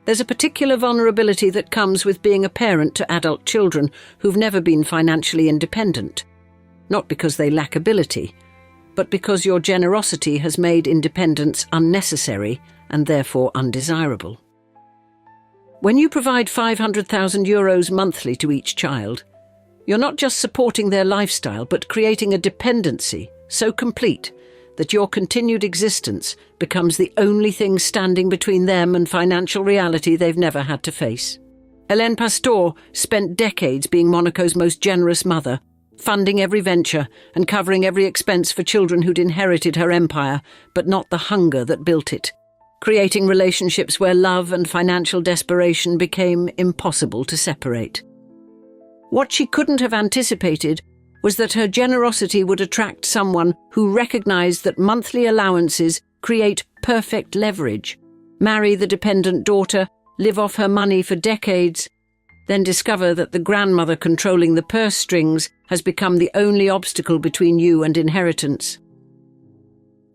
There's a particular vulnerability that comes with being a parent to adult children who've never been financially independent. Not because they lack ability, but because your generosity has made independence unnecessary and therefore undesirable. When you provide €500,000 monthly to each child, you're not just supporting their lifestyle, but creating a dependency so complete that your continued existence becomes the only thing standing between them and financial reality they've never had to face. Hélène Pastor spent decades being Monaco's most generous mother, funding every venture and covering every expense for children who'd inherited her empire, but not the hunger that built it, creating relationships where love and financial desperation became impossible to separate. What she couldn't have anticipated was that her generosity would attract someone who recognized that monthly allowances create perfect leverage, marry the dependent daughter, live off her money for decades, then discover that the grandmother controlling the purse strings has become the only obstacle between you and inheritance.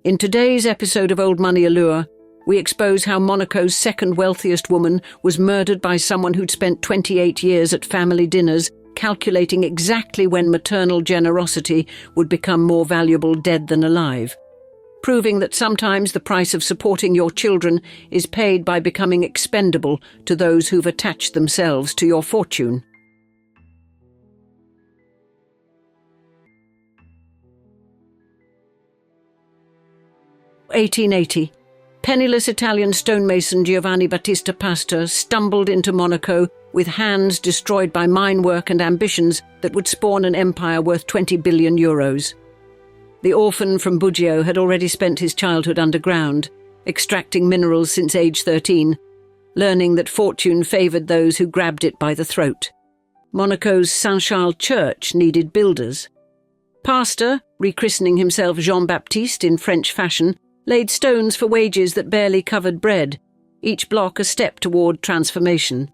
In today's episode of Old Money Allure, we expose how Monaco's second wealthiest woman was murdered by someone who'd spent 28 years at family dinners calculating exactly when maternal generosity would become more valuable dead than alive, proving that sometimes the price of supporting your children is paid by becoming expendable to those who've attached themselves to your fortune. (1880). Penniless Italian stonemason Giovanni Battista Pastor stumbled into Monaco with hands destroyed by mine work and ambitions that would spawn an empire worth €20 billion. The orphan from Buggio had already spent his childhood underground, extracting minerals since age 13, learning that fortune favoured those who grabbed it by the throat. Monaco's Saint-Charles Church needed builders. Pastor, rechristening himself Jean-Baptiste in French fashion, laid stones for wages that barely covered bread, each block a step toward transformation.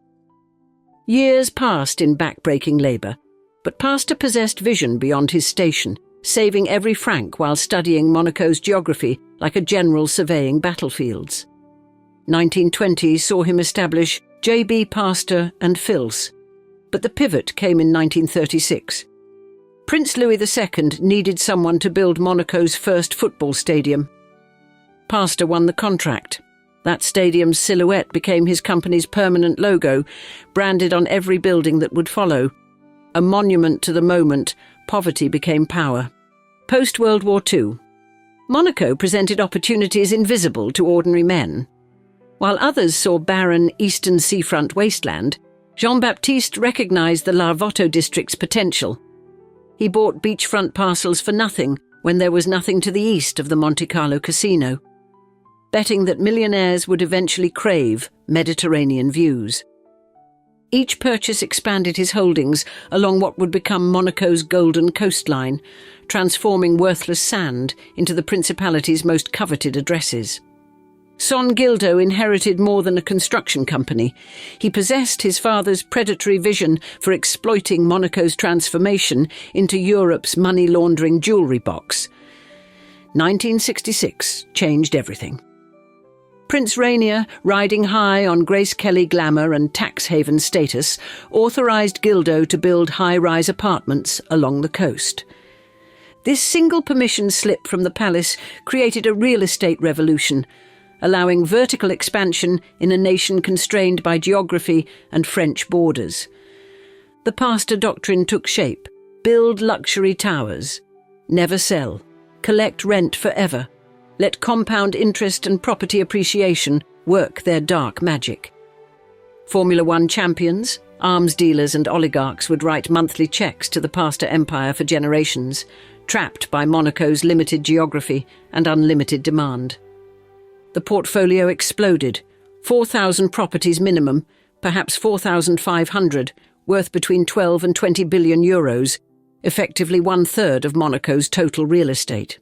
Years passed in back-breaking labour, but Pastor possessed vision beyond his station, saving every franc while studying Monaco's geography like a general surveying battlefields. 1920 saw him establish J.B. Pastor and Fils, but the pivot came in 1936. Prince Louis II needed someone to build Monaco's first football stadium. Pastor won the contract. That stadium's silhouette became his company's permanent logo, branded on every building that would follow. A monument to the moment poverty became power. Post-World War II, Monaco presented opportunities invisible to ordinary men. While others saw barren eastern seafront wasteland, Jean-Baptiste recognized the Larvotto district's potential. He bought beachfront parcels for nothing when there was nothing to the east of the Monte Carlo casino, betting that millionaires would eventually crave Mediterranean views. Each purchase expanded his holdings along what would become Monaco's golden coastline, transforming worthless sand into the principality's most coveted addresses. Son Gildo inherited more than a construction company. He possessed his father's predatory vision for exploiting Monaco's transformation into Europe's money-laundering jewellery box. 1966 changed everything. Prince Rainier, riding high on Grace Kelly glamour and tax haven status, authorised Gildo to build high-rise apartments along the coast. This single permission slip from the palace created a real estate revolution, allowing vertical expansion in a nation constrained by geography and French borders. The Pastor doctrine took shape: build luxury towers, never sell, collect rent forever, let compound interest and property appreciation work their dark magic. Formula One champions, arms dealers and oligarchs would write monthly checks to the Pastor empire for generations, trapped by Monaco's limited geography and unlimited demand. The portfolio exploded, 4,000 properties minimum, perhaps 4,500, worth between 12 and 20 billion euros, effectively one-third of Monaco's total real estate.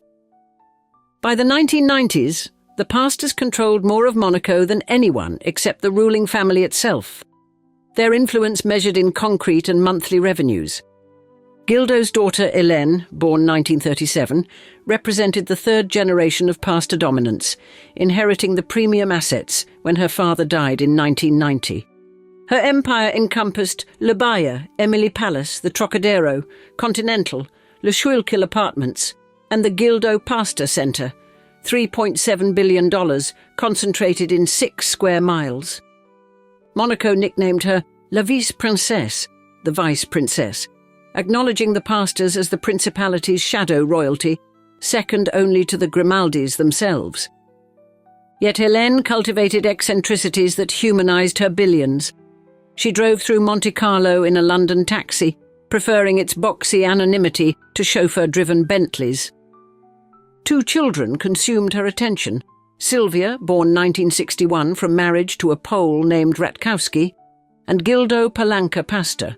By the 1990s, the Pastors controlled more of Monaco than anyone except the ruling family itself. Their influence measured in concrete and monthly revenues. Gildo's daughter Hélène, born 1937, represented the third generation of Pastor dominance, inheriting the premium assets when her father died in 1990. Her empire encompassed Le Baia, Emily Palace, the Trocadero, Continental, Le Schuylkill Apartments, and the Gildo Pastor Centre, $3.7 billion, concentrated in 6 square miles. Monaco nicknamed her La Vice Princesse, the Vice Princess, acknowledging the Pastors as the principality's shadow royalty, second only to the Grimaldis themselves. Yet Hélène cultivated eccentricities that humanised her billions. She drove through Monte Carlo in a London taxi, preferring its boxy anonymity to chauffeur-driven Bentleys. 2 children consumed her attention. Sylvia, born 1961 from marriage to a Pole named Ratkowski, and Gildo Palanca Pastor,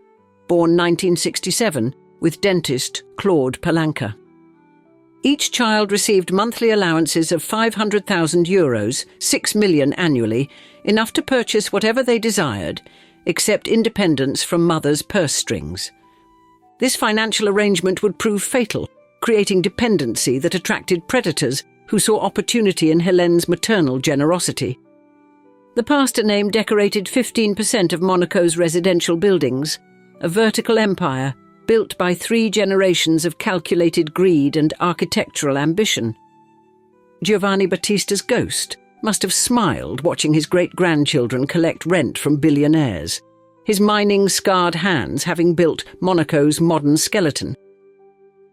born 1967, with dentist Claude Palanca. Each child received monthly allowances of €500,000, 6 million annually, enough to purchase whatever they desired, except independence from mother's purse strings. This financial arrangement would prove fatal, creating dependency that attracted predators who saw opportunity in Hélène's maternal generosity. The pastor name decorated 15% of Monaco's residential buildings, a vertical empire built by 3 generations of calculated greed and architectural ambition. Giovanni Battista's ghost must have smiled watching his great-grandchildren collect rent from billionaires, his mining-scarred hands having built Monaco's modern skeleton.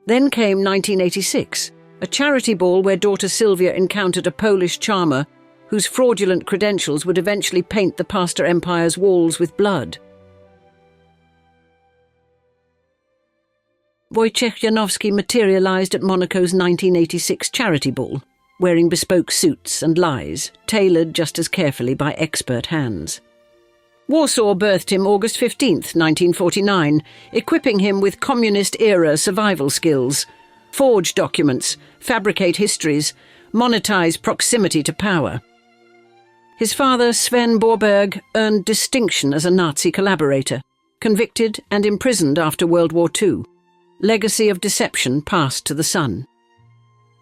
Then came 1986, a charity ball where daughter Sylvia encountered a Polish charmer whose fraudulent credentials would eventually paint the Pastor Empire's walls with blood. Wojciech Janowski materialised at Monaco's 1986 charity ball, wearing bespoke suits and lies, tailored just as carefully by expert hands. Warsaw birthed him August 15, 1949, equipping him with communist-era survival skills, forge documents, fabricate histories, monetize proximity to power. His father, Sven Borberg, earned distinction as a Nazi collaborator, convicted and imprisoned after World War II. Legacy of deception passed to the son.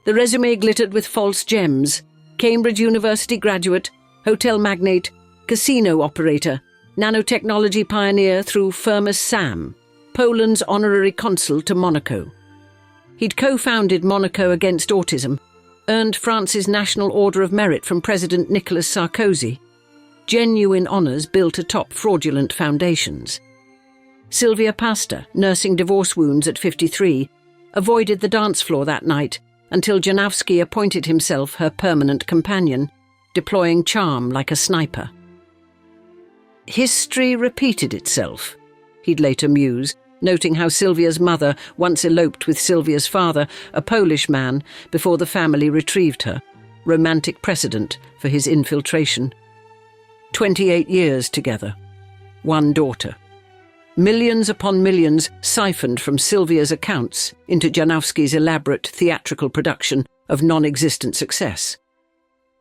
The resume glittered with false gems: Cambridge University graduate, hotel magnate, casino operator, nanotechnology pioneer through Firmus Sam, Poland's honorary consul to Monaco. He'd co-founded Monaco Against Autism, earned France's National Order of Merit from President Nicolas Sarkozy. Genuine honours built atop fraudulent foundations. Sylvia Pastor, nursing divorce wounds at 53, avoided the dance floor that night until Janowski appointed himself her permanent companion, deploying charm like a sniper. History repeated itself, he'd later muse, noting how Sylvia's mother once eloped with Sylvia's father, a Polish man, before the family retrieved her, romantic precedent for his infiltration. 28 years together. 1 daughter. Millions upon millions siphoned from Sylvia's accounts into Janowski's elaborate theatrical production of non-existent success.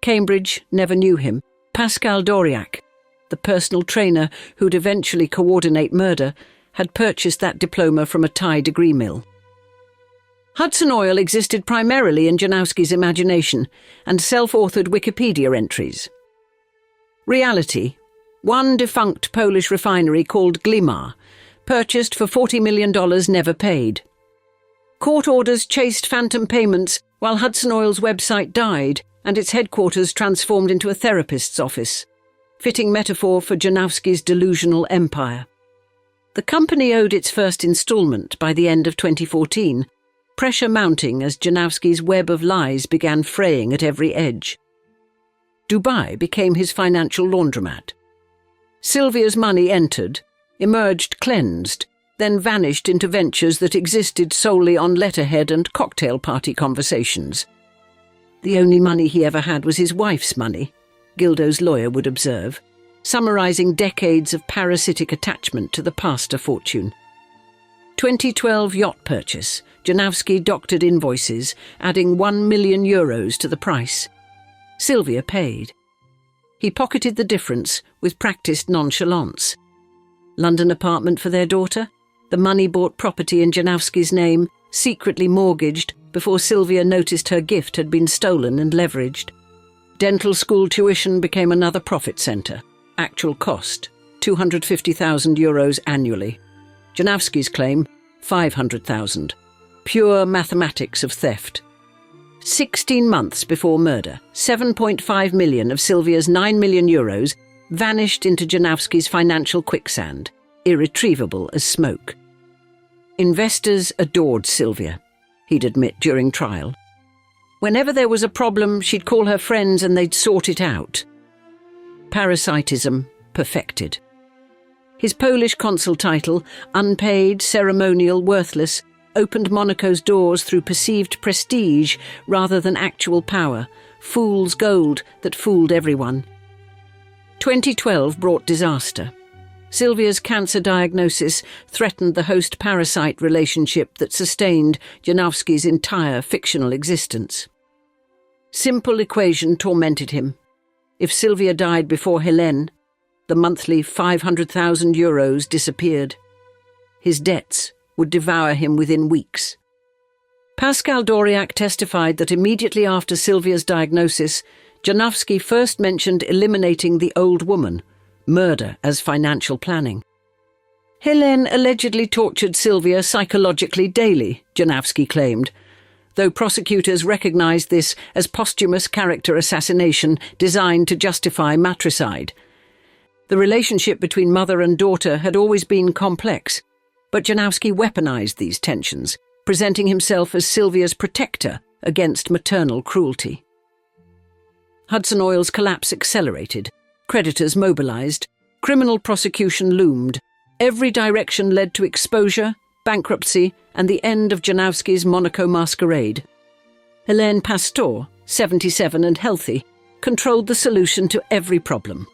Cambridge never knew him. Pascal Doriac, the personal trainer who'd eventually coordinate murder, had purchased that diploma from a Thai degree mill. Hudson Oil existed primarily in Janowski's imagination and self-authored Wikipedia entries. Reality: 1 defunct Polish refinery called Glimar, purchased for $40 million never paid. Court orders chased phantom payments while Hudson Oil's website died and its headquarters transformed into a therapist's office, fitting metaphor for Janowski's delusional empire. The company owed its first instalment by the end of 2014, pressure mounting as Janowski's web of lies began fraying at every edge. Dubai became his financial laundromat. Sylvia's money entered, emerged cleansed, then vanished into ventures that existed solely on letterhead and cocktail party conversations. The only money he ever had was his wife's money, Gildo's lawyer would observe, summarising decades of parasitic attachment to the Pastor fortune. 2012 yacht purchase, Janowski doctored invoices, adding €1 million to the price. Sylvia paid. He pocketed the difference with practised nonchalance. London apartment for their daughter? The money bought property in Janowski's name, secretly mortgaged before Sylvia noticed her gift had been stolen and leveraged. Dental school tuition became another profit centre. Actual cost, €250,000 annually. Janowski's claim, €500,000. Pure mathematics of theft. 16 months before murder, 7.5 million of Sylvia's €9 million vanished into Janowski's financial quicksand, irretrievable as smoke. Investors adored Sylvia, he'd admit during trial. Whenever there was a problem, she'd call her friends and they'd sort it out. Parasitism perfected. His Polish consul title, unpaid, ceremonial, worthless, opened Monaco's doors through perceived prestige rather than actual power, fool's gold that fooled everyone. 2012 brought disaster. Sylvia's cancer diagnosis threatened the host-parasite relationship that sustained Janowski's entire fictional existence. Simple equation tormented him. If Sylvia died before Hélène, the monthly €500,000 disappeared. His debts would devour him within weeks. Pascal Doriac testified that immediately after Sylvia's diagnosis, Janowski first mentioned eliminating the old woman, murder as financial planning. Hélène allegedly tortured Sylvia psychologically daily, Janowski claimed, though prosecutors recognised this as posthumous character assassination designed to justify matricide. The relationship between mother and daughter had always been complex, but Janowski weaponised these tensions, presenting himself as Sylvia's protector against maternal cruelty. Hudson Oil's collapse accelerated. Creditors mobilised. Criminal prosecution loomed. Every direction led to exposure, bankruptcy, and the end of Janowski's Monaco masquerade. Hélène Pastor, 77 and healthy, controlled the solution to every problem.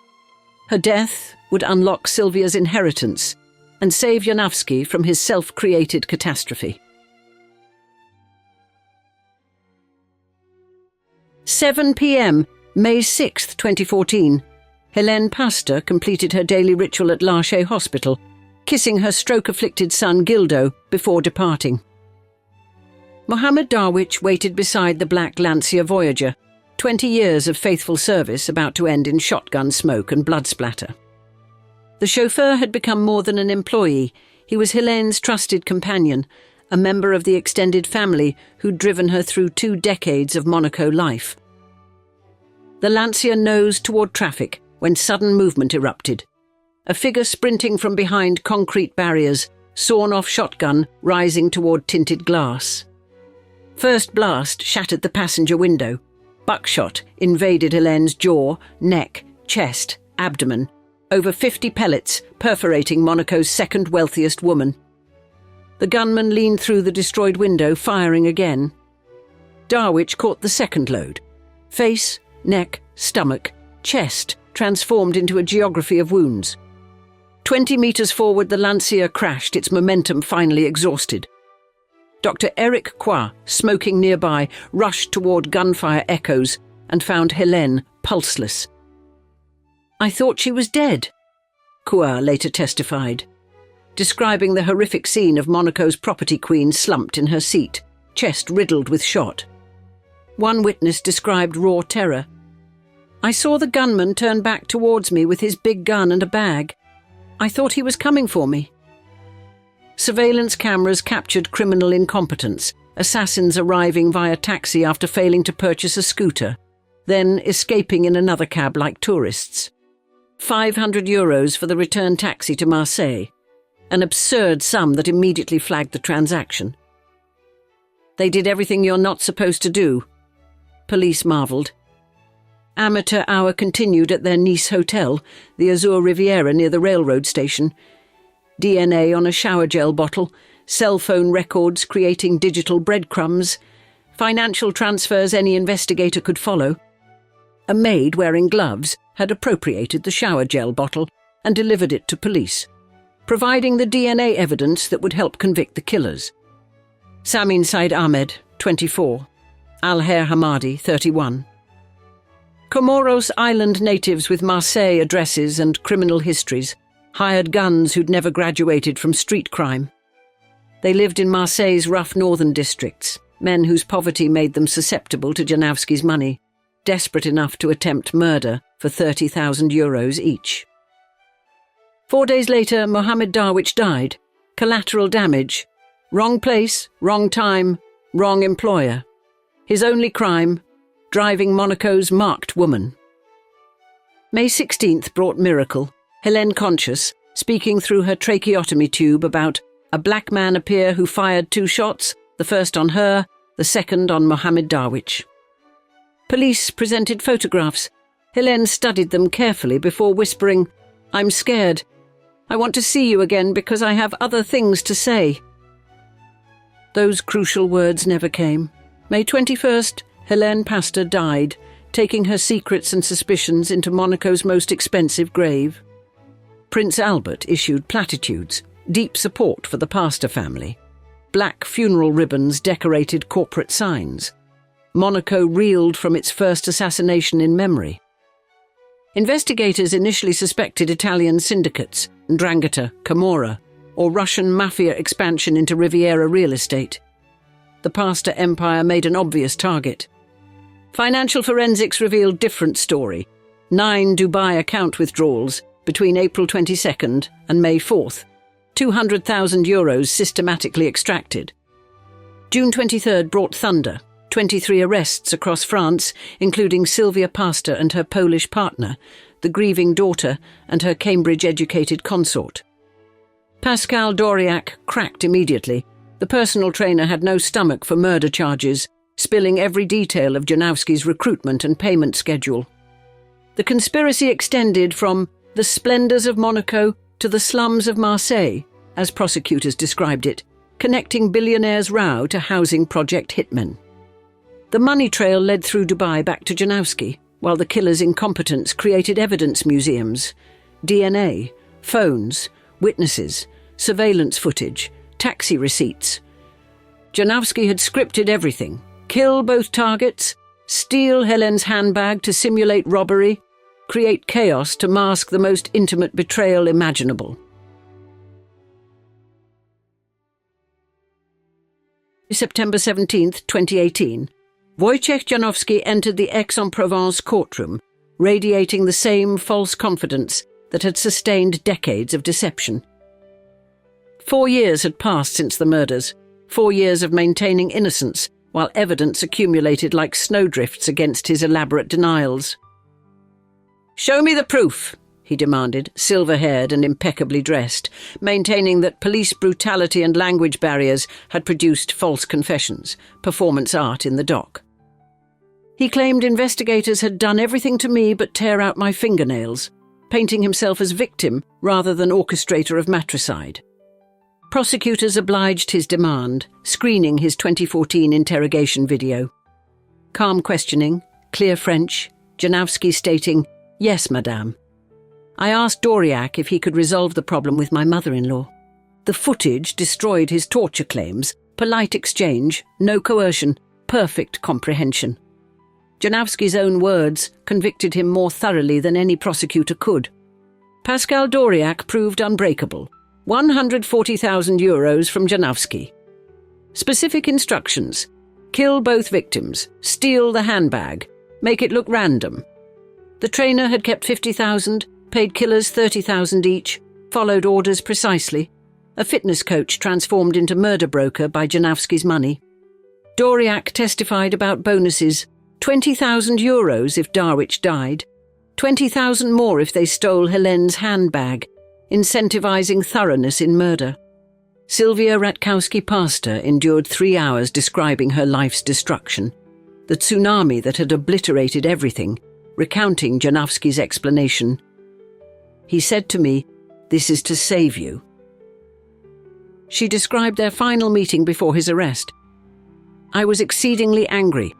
Her death would unlock Sylvia's inheritance and save Janowski from his self-created catastrophe. 7 p.m, May 6, 2014. Hélène Pastor completed her daily ritual at Richest Hospital, kissing her stroke-afflicted son Gildo before departing. Mohammed Darwich waited beside the black Lancia Voyager, 20 years of faithful service about to end in shotgun smoke and blood splatter. The chauffeur had become more than an employee. He was Hélène's trusted companion, a member of the extended family who'd driven her through 2 decades of Monaco life. The Lancia nosed toward traffic when sudden movement erupted. A figure sprinting from behind concrete barriers, sawn-off shotgun rising toward tinted glass. First blast shattered the passenger window. Buckshot invaded Hélène's jaw, neck, chest, abdomen. Over 50 pellets perforating Monaco's second wealthiest woman. The gunman leaned through the destroyed window, firing again. Darwich caught the second load. Face, neck, stomach, chest transformed into a geography of wounds. 20 metres forward, the Lancia crashed, its momentum finally exhausted. Dr. Eric Qua, smoking nearby, rushed toward gunfire echoes and found Hélène pulseless. "I thought she was dead," Qua later testified, describing the horrific scene of Monaco's property queen slumped in her seat, chest riddled with shot. One witness described raw terror. "I saw the gunman turn back towards me with his big gun and a bag. I thought he was coming for me." Surveillance cameras captured criminal incompetence, assassins arriving via taxi after failing to purchase a scooter, then escaping in another cab like tourists. €500 for the return taxi to Marseille, an absurd sum that immediately flagged the transaction. "They did everything you're not supposed to do," police marvelled. Amateur hour continued at their Nice hotel, the Azure Riviera near the railroad station. DNA on a shower gel bottle, cell phone records creating digital breadcrumbs, financial transfers any investigator could follow. A maid wearing gloves had appropriated the shower gel bottle and delivered it to police, providing the DNA evidence that would help convict the killers. Samin Said Ahmed, 24. Alher Hamadi, 31. Comoros Island natives with Marseille addresses and criminal histories, hired guns who'd never graduated from street crime. They lived in Marseille's rough northern districts, men whose poverty made them susceptible to Janowski's money, desperate enough to attempt murder for 30,000 euros each. 4 days later, Mohammed Darwish died. Collateral damage. Wrong place, wrong time, wrong employer. His only crime, driving Monaco's marked woman. May 16th brought miracle. Hélène conscious, speaking through her tracheotomy tube about a black man appear who fired 2 shots, the first on her, the second on Mohammed Darwish. Police presented photographs. Hélène studied them carefully before whispering, "I'm scared. I want to see you again because I have other things to say." Those crucial words never came. May 21st, Hélène Pastor died, taking her secrets and suspicions into Monaco's most expensive grave. Prince Albert issued platitudes, deep support for the Pastor family. Black funeral ribbons decorated corporate signs. Monaco reeled from its first assassination in memory. Investigators initially suspected Italian syndicates, 'Ndrangheta, Camorra, or Russian mafia expansion into Riviera real estate. The Pastor empire made an obvious target. Financial forensics revealed different story. 9 Dubai account withdrawals between April 22nd and May 4th. 200,000 euros systematically extracted. June 23rd brought thunder. 23 arrests across France, including Sylvia Pastor and her Polish partner, the grieving daughter and her Cambridge-educated consort. Pascal Doriac cracked immediately. The personal trainer had no stomach for murder charges, spilling every detail of Janowski's recruitment and payment schedule. The conspiracy extended from the splendours of Monaco to the slums of Marseille, as prosecutors described it, connecting billionaires' row to housing project hitmen. The money trail led through Dubai back to Janowski, while the killer's incompetence created evidence museums, DNA, phones, witnesses, surveillance footage, taxi receipts. Janowski had scripted everything: kill both targets, steal Hélène's handbag to simulate robbery, create chaos to mask the most intimate betrayal imaginable. September 17th, 2018. Wojciech Janowski entered the Aix-en-Provence courtroom, radiating the same false confidence that had sustained decades of deception. 4 years had passed since the murders, 4 years of maintaining innocence, while evidence accumulated like snowdrifts against his elaborate denials. "Show me the proof," he demanded, silver-haired and impeccably dressed, maintaining that police brutality and language barriers had produced false confessions, performance art in the dock. He claimed investigators had done everything to me but tear out my fingernails, painting himself as victim rather than orchestrator of matricide. Prosecutors obliged his demand, screening his 2014 interrogation video. Calm questioning, clear French, Janowski stating, "Yes, madame." I asked Doriac if he could resolve the problem with my mother-in-law. The footage destroyed his torture claims, polite exchange, no coercion, perfect comprehension. Janowski's own words convicted him more thoroughly than any prosecutor could. Pascal Doriac proved unbreakable. 140,000 euros from Janowski. Specific instructions: kill both victims, steal the handbag, make it look random. The trainer had kept 50,000, paid killers 30,000 each, followed orders precisely. A fitness coach transformed into murder broker by Janowski's money. Doriac testified about bonuses: 20,000 euros if Darwish died, 20,000 more if they stole Hélène's handbag, incentivizing thoroughness in murder. Sylvia Ratkowski Pastor endured 3 hours describing her life's destruction, the tsunami that had obliterated everything, recounting Janowski's explanation. He said to me, "This is to save you." She described their final meeting before his arrest. "I was exceedingly angry.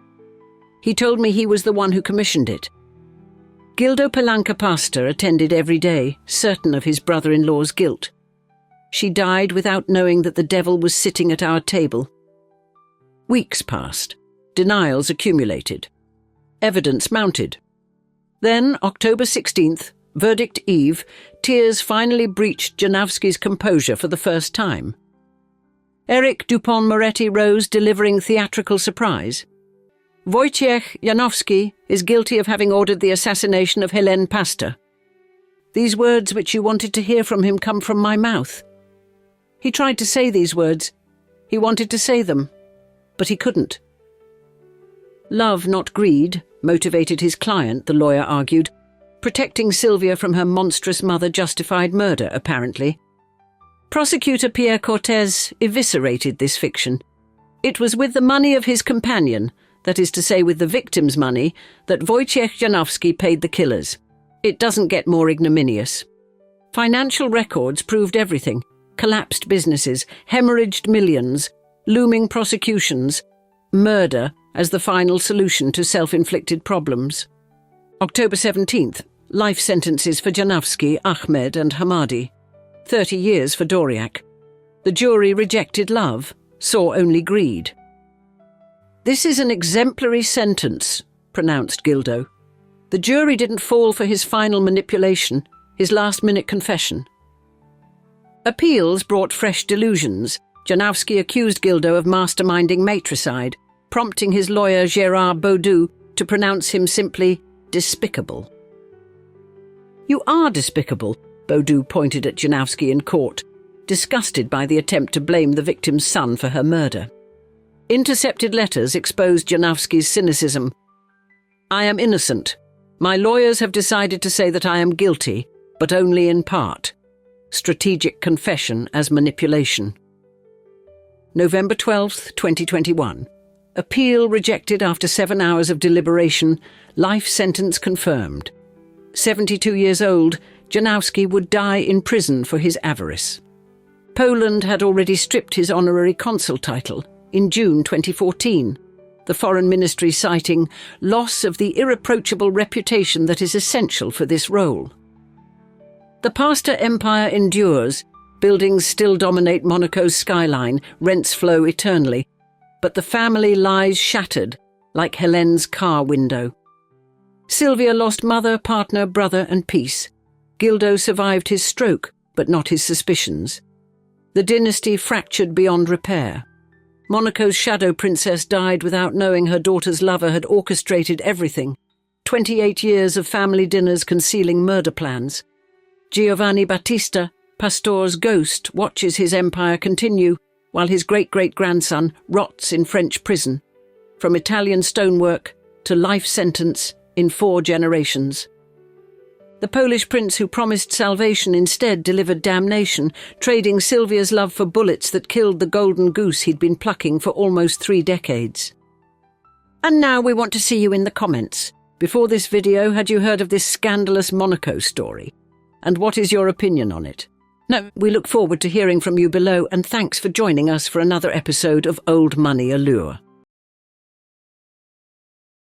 He told me he was the one who commissioned it. Gildo Palanca Pastor attended every day, certain of his brother-in-law's guilt. She died without knowing that the devil was sitting at our table. Weeks passed. Denials accumulated. Evidence mounted. Then, October 16th, verdict eve, tears finally breached Janowski's composure for the first time. Eric Dupont-Moretti rose, delivering theatrical surprise. Wojciech Janowski is guilty of having ordered the assassination of Hélène Pastor. These words which you wanted to hear from him come from my mouth. He tried to say these words. He wanted to say them, but he couldn't. Love, not greed, motivated his client, the lawyer argued. Protecting Sylvia from her monstrous mother justified murder, apparently. Prosecutor Pierre Cortez eviscerated this fiction. It was with the money of his companion, that is to say with the victim's money, that Wojciech Janowski paid the killers. It doesn't get more ignominious. Financial records proved everything. Collapsed businesses, hemorrhaged millions, looming prosecutions, murder as the final solution to self-inflicted problems. October 17th, life sentences for Janowski, Ahmed and Hamadi. 30 years for Doriak. The jury rejected love, saw only greed. This is an exemplary sentence, pronounced Gildo. The jury didn't fall for his final manipulation, his last-minute confession. Appeals brought fresh delusions. Janowski accused Gildo of masterminding matricide, prompting his lawyer Gérard Baudoux to pronounce him simply despicable. You are despicable, Baudoux pointed at Janowski in court, disgusted by the attempt to blame the victim's son for her murder. Intercepted letters exposed Janowski's cynicism. I am innocent. My lawyers have decided to say that I am guilty, but only in part. Strategic confession as manipulation. November 12th, 2021. Appeal rejected after 7 hours of deliberation. Life sentence confirmed. 72 years old, Janowski would die in prison for his avarice. Poland had already stripped his honorary consul title in June 2014, the Foreign Ministry citing loss of the irreproachable reputation that is essential for this role. The Pastor empire endures. Buildings still dominate Monaco's skyline, rents flow eternally, but the family lies shattered like Hélène's car window. Sylvia lost mother, partner, brother and peace. Gildo survived his stroke, but not his suspicions. The dynasty fractured beyond repair. Monaco's shadow princess died without knowing her daughter's lover had orchestrated everything. 28 years of family dinners concealing murder plans. Giovanni Battista Pastor's ghost watches his empire continue while his great-great-grandson rots in French prison. From Italian stonework to life sentence in 4 generations. The Polish prince who promised salvation instead delivered damnation, trading Sylvia's love for bullets that killed the golden goose he'd been plucking for almost 3 decades. And now we want to see you in the comments. Before this video, had you heard of this scandalous Monaco story? And what is your opinion on it? No, we look forward to hearing from you below, and thanks for joining us for another episode of Old Money Allure.